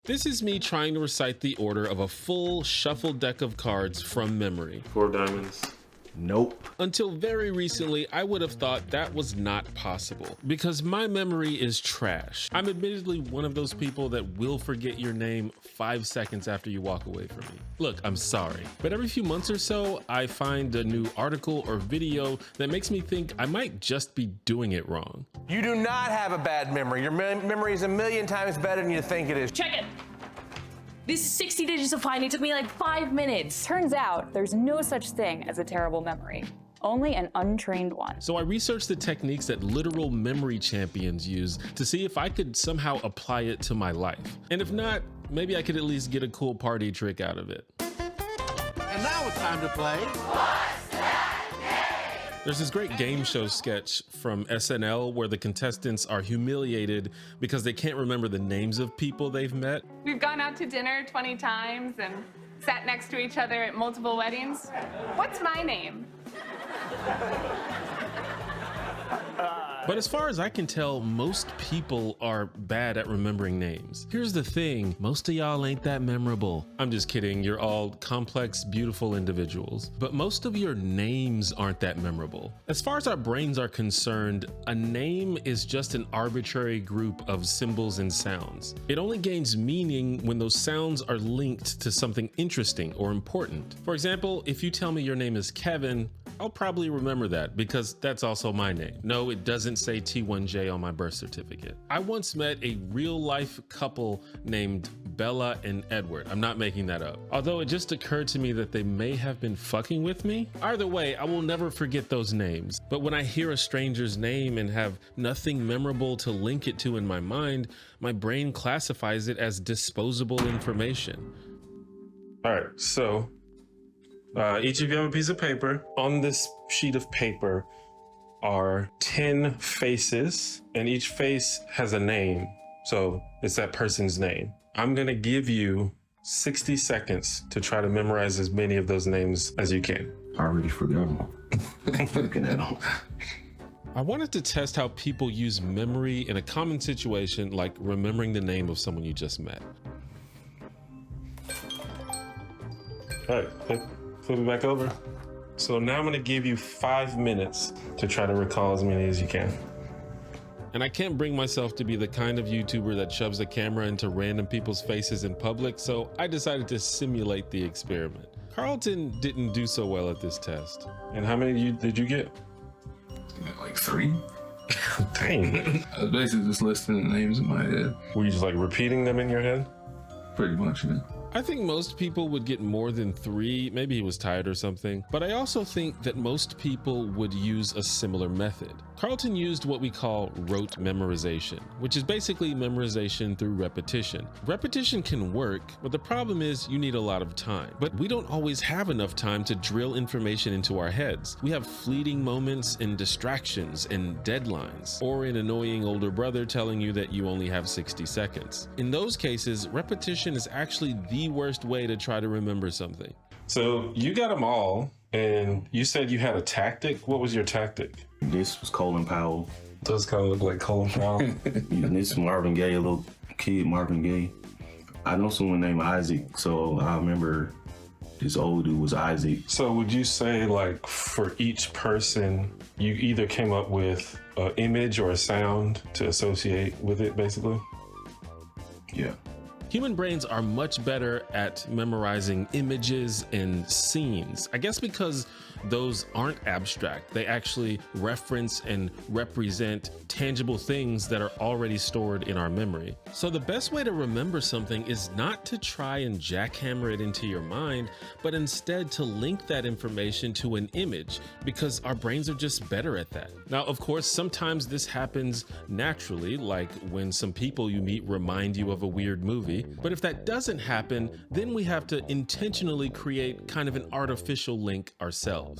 This is me trying to recite the order of a full shuffled deck of cards from memory. 4 diamonds. Nope. Until very recently, I would have thought that was not possible because my memory is trash. I'm admittedly one of those people that will forget your name 5 seconds after you walk away from me. Look, I'm sorry, but every few months or so, I find a new article or video that makes me think I might just be doing it wrong. You do not have a bad memory. Your memory is a million times better than you think it is. Check it. These 60 digits of pi took me like 5 minutes. Turns out there's no such thing as a terrible memory, only an untrained one. So I researched the techniques that literal memory champions use to see if I could somehow apply it to my life. And if not, maybe I could at least get a cool party trick out of it. And now it's time to play. There's this great game show sketch from SNL where the contestants are humiliated because they can't remember the names of people they've met. We've gone out to dinner 20 times and sat next to each other at multiple weddings. What's my name? But as far as I can tell, most people are bad at remembering names. Here's the thing, most of y'all ain't that memorable. I'm just kidding, you're all complex, beautiful individuals. But most of your names aren't that memorable. As far as our brains are concerned, a name is just an arbitrary group of symbols and sounds. It only gains meaning when those sounds are linked to something interesting or important. For example, if you tell me your name is Kevin, I'll probably remember that because that's also my name. No, it doesn't say T1J on my birth certificate. I once met a real-life couple named Bella and Edward. I'm not making that up. Although it just occurred to me that they may have been fucking with me. Either way, I will never forget those names. But when I hear a stranger's name and have nothing memorable to link it to in my mind, my brain classifies it as disposable information. All right, so each of you have a piece of paper. On this sheet of paper are 10 faces, and each face has a name. So it's that person's name. I'm gonna give you 60 seconds to try to memorize as many of those names as you can. I already forgot them. Looking at them. I wanted to test how people use memory in a common situation like remembering the name of someone you just met. All right, flip it back over. So now I'm gonna give you 5 minutes to try to recall as many as you can. And I can't bring myself to be the kind of YouTuber that shoves a camera into random people's faces in public, so I decided to simulate the experiment. Carlton didn't do so well at this test. And how many did you get? Like 3. Dang. I was basically just listing the names in my head. Were you just like repeating them in your head? Pretty much, yeah. I think most people would get more than 3, maybe he was tired or something, but I also think that most people would use a similar method. Carlton used what we call rote memorization, which is basically memorization through repetition. Repetition can work, but the problem is you need a lot of time. But we don't always have enough time to drill information into our heads. We have fleeting moments and distractions and deadlines, or an annoying older brother telling you that you only have 60 seconds. In those cases, repetition is actually the worst way to try to remember something. So you got them all, and you said you had a tactic. What was your tactic? This was Colin Powell. Does kind of look like Colin Powell. And this is Marvin Gaye, a little kid, Marvin Gaye. I know someone named Isaac, so I remember this old dude was Isaac. So would you say, like, for each person, you either came up with an image or a sound to associate with it, basically? Yeah. Human brains are much better at memorizing images and scenes. I guess because those aren't abstract. They actually reference and represent tangible things that are already stored in our memory. So the best way to remember something is not to try and jackhammer it into your mind, but instead to link that information to an image, because our brains are just better at that. Now, of course, sometimes this happens naturally, like when some people you meet remind you of a weird movie. But if that doesn't happen, then we have to intentionally create kind of an artificial link ourselves.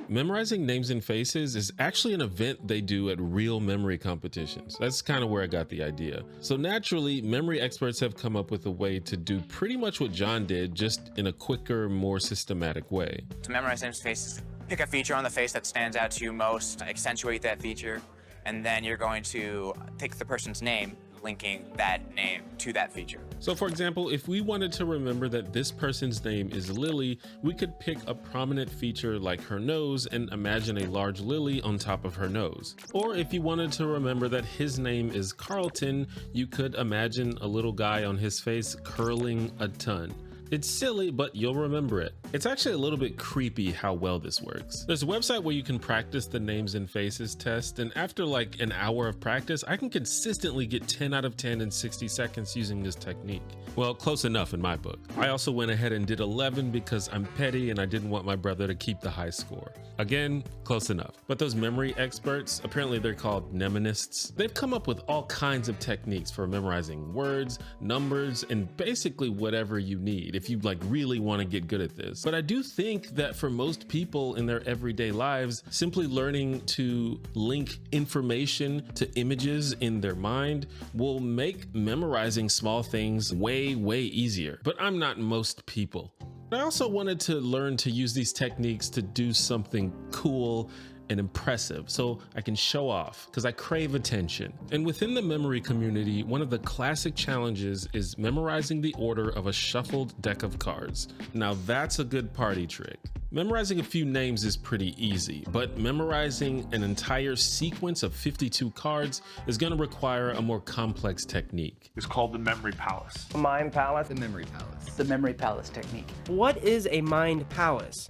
Memorizing names and faces is actually an event they do at real memory competitions. That's kind of where I got the idea. So naturally, memory experts have come up with a way to do pretty much what John did, just in a quicker, more systematic way. To memorize names and faces, pick a feature on the face that stands out to you most, accentuate that feature, and then you're going to take the person's name linking that name to that feature. So for example, if we wanted to remember that this person's name is Lily, we could pick a prominent feature like her nose and imagine a large lily on top of her nose. Or if you wanted to remember that his name is Carlton, you could imagine a little guy on his face curling a ton. It's silly, but you'll remember it. It's actually a little bit creepy how well this works. There's a website where you can practice the names and faces test, and after like an hour of practice, I can consistently get 10 out of 10 in 60 seconds using this technique. Well, close enough in my book. I also went ahead and did 11 because I'm petty and I didn't want my brother to keep the high score. Again, close enough. But those memory experts, apparently they're called mnemonists, they've come up with all kinds of techniques for memorizing words, numbers, and basically whatever you need if you like really want to get good at this. But I do think that for most people in their everyday lives, simply learning to link information to images in their mind will make memorizing small things way easier. But I'm not most people. I also wanted to learn to use these techniques to do something cool and impressive so I can show off because I crave attention. And within the memory community, one of the classic challenges is memorizing the order of a shuffled deck of cards. Now that's a good party trick. Memorizing a few names is pretty easy, but memorizing an entire sequence of 52 cards is going to require a more complex technique. It's called the memory palace. Mind palace. The memory palace. The memory palace technique. What is a mind palace?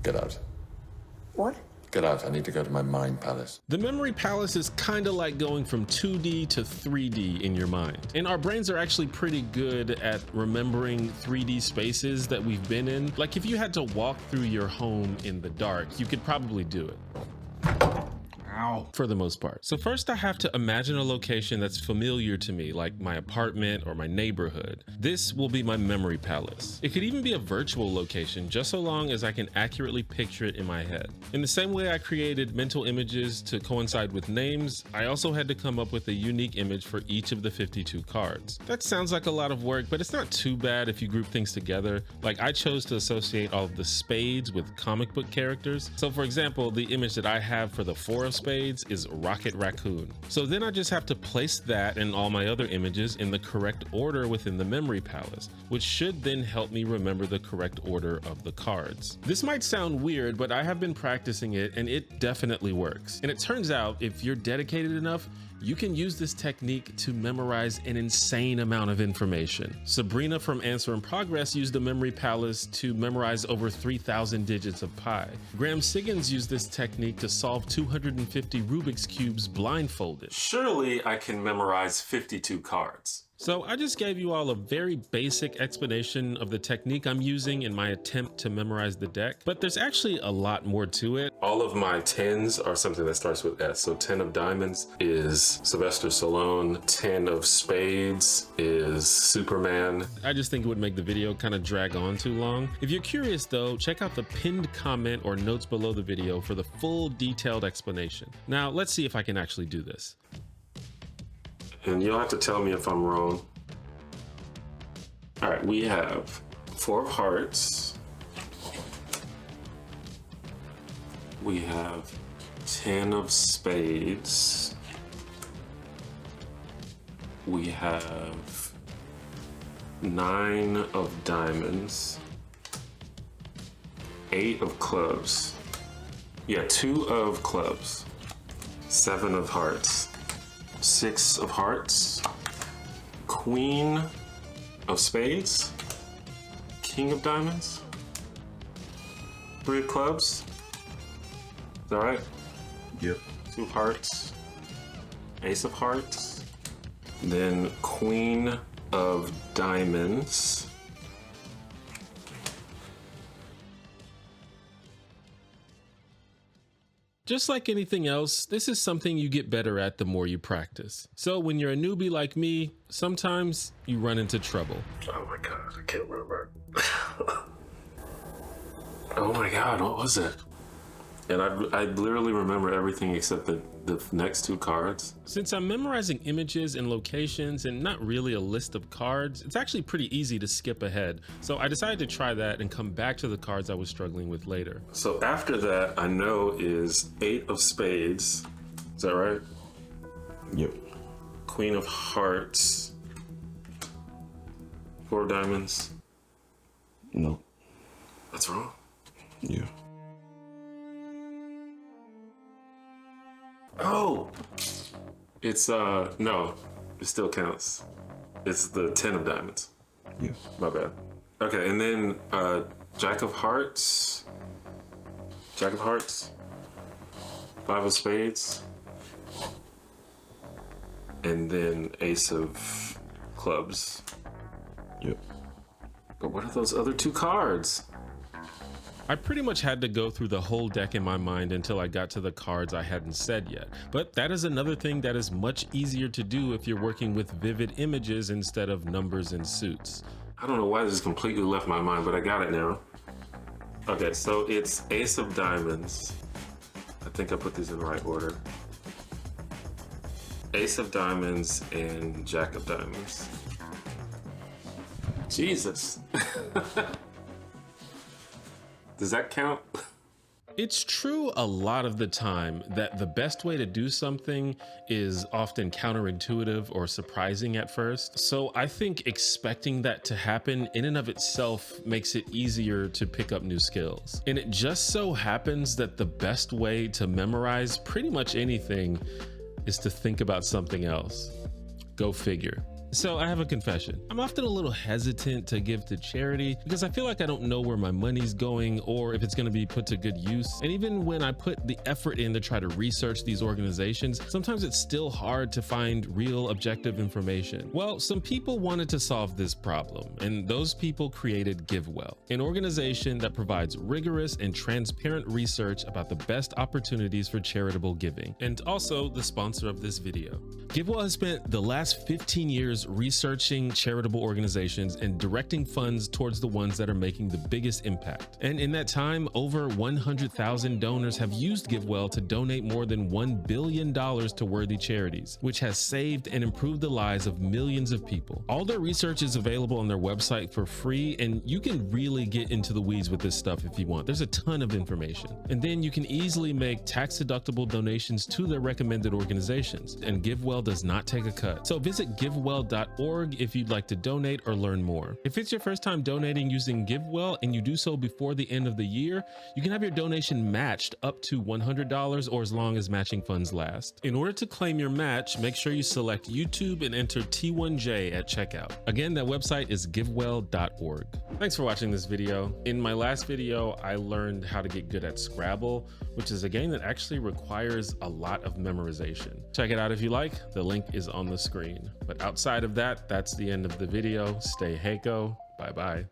Get out. What? Get out, I need to go to my mind palace. The memory palace is kind of like going from 2D to 3D in your mind. And our brains are actually pretty good at remembering 3D spaces that we've been in. Like if you had to walk through your home in the dark, you could probably do it. For the most part. So first I have to imagine a location that's familiar to me, like my apartment or my neighborhood. This will be my memory palace. It could even be a virtual location, just so long as I can accurately picture it in my head. In the same way I created mental images to coincide with names, I also had to come up with a unique image for each of the 52 cards. That sounds like a lot of work, but it's not too bad if you group things together. Like I chose to associate all of the spades with comic book characters. So for example, the image that I have for the 4 of spades is Rocket Raccoon. So then I just have to place that and all my other images in the correct order within the memory palace, which should then help me remember the correct order of the cards. This might sound weird, but I have been practicing it and it definitely works. And it turns out if you're dedicated enough, you can use this technique to memorize an insane amount of information. Sabrina from Answer in Progress used the memory palace to memorize over 3,000 digits of pi. Graham Siggins used this technique to solve 250 Rubik's Cubes blindfolded. Surely I can memorize 52 cards. So I just gave you all a very basic explanation of the technique I'm using in my attempt to memorize the deck, but there's actually a lot more to it. All of my 10s are something that starts with S. So 10 of diamonds is Sylvester Stallone, 10 of spades is Superman. I just think it would make the video kind of drag on too long. If you're curious though, check out the pinned comment or notes below the video for the full detailed explanation. Now let's see if I can actually do this. And you'll have to tell me if I'm wrong. All right, we have 4 of hearts. We have 10 of spades. We have 9 of diamonds. 8 of clubs. Yeah, 2 of clubs. 7 of hearts. 6 of hearts, Queen of spades, King of diamonds, 3 of clubs. Is that right? Yep. 2 of hearts, Ace of hearts, then Queen of diamonds. Just like anything else, this is something you get better at the more you practice. So when you're a newbie like me, sometimes you run into trouble. Oh my God, I can't remember. Oh my God, what was it? And I literally remember everything except the next 2 cards. Since I'm memorizing images and locations and not really a list of cards, it's actually pretty easy to skip ahead. So I decided to try that and come back to the cards I was struggling with later. So after that, I know is 8 of spades. Is that right? Yep. Queen of Hearts. 4 of Diamonds. No. That's wrong. Yeah. Oh! It's, no. It still counts. It's the 10 of Diamonds. Yeah. My bad. Okay, and then, Jack of Hearts. Jack of Hearts. 5 of Spades. And then Ace of Clubs. Yep. But what are those other 2 cards? I pretty much had to go through the whole deck in my mind until I got to the cards I hadn't said yet. But that is another thing that is much easier to do if you're working with vivid images instead of numbers and suits. I don't know why this completely left my mind, but I got it now. Okay, so it's Ace of Diamonds. I think I put these in the right order. Ace of Diamonds and Jack of Diamonds. Jesus. Does that count? It's true a lot of the time that the best way to do something is often counterintuitive or surprising at first. So I think expecting that to happen in and of itself makes it easier to pick up new skills. And it just so happens that the best way to memorize pretty much anything is to think about something else. Go figure. So I have a confession. I'm often a little hesitant to give to charity because I feel like I don't know where my money's going or if it's going to be put to good use. And even when I put the effort in to try to research these organizations, sometimes it's still hard to find real objective information. Well, some people wanted to solve this problem, and those people created GiveWell, an organization that provides rigorous and transparent research about the best opportunities for charitable giving, and also the sponsor of this video. GiveWell has spent the last 15 years researching charitable organizations and directing funds towards the ones that are making the biggest impact. And in that time, over 100,000 donors have used GiveWell to donate more than $1 billion to worthy charities, which has saved and improved the lives of millions of people. All their research is available on their website for free, and you can really get into the weeds with this stuff if you want. There's a ton of information. And then you can easily make tax-deductible donations to their recommended organizations, and GiveWell does not take a cut. So visit GiveWell.org if you'd like to donate or learn more. If it's your first time donating using GiveWell and you do so before the end of the year, you can have your donation matched up to $100 or as long as matching funds last. In order to claim your match, make sure you select YouTube and enter T1J at checkout. Again, that website is givewell.org. Thanks for watching this video. In my last video, I learned how to get good at Scrabble, which is a game that actually requires a lot of memorization. Check it out if you like. The link is on the screen. But outside of that, that's the end of the video. Stay Heiko. Bye-bye.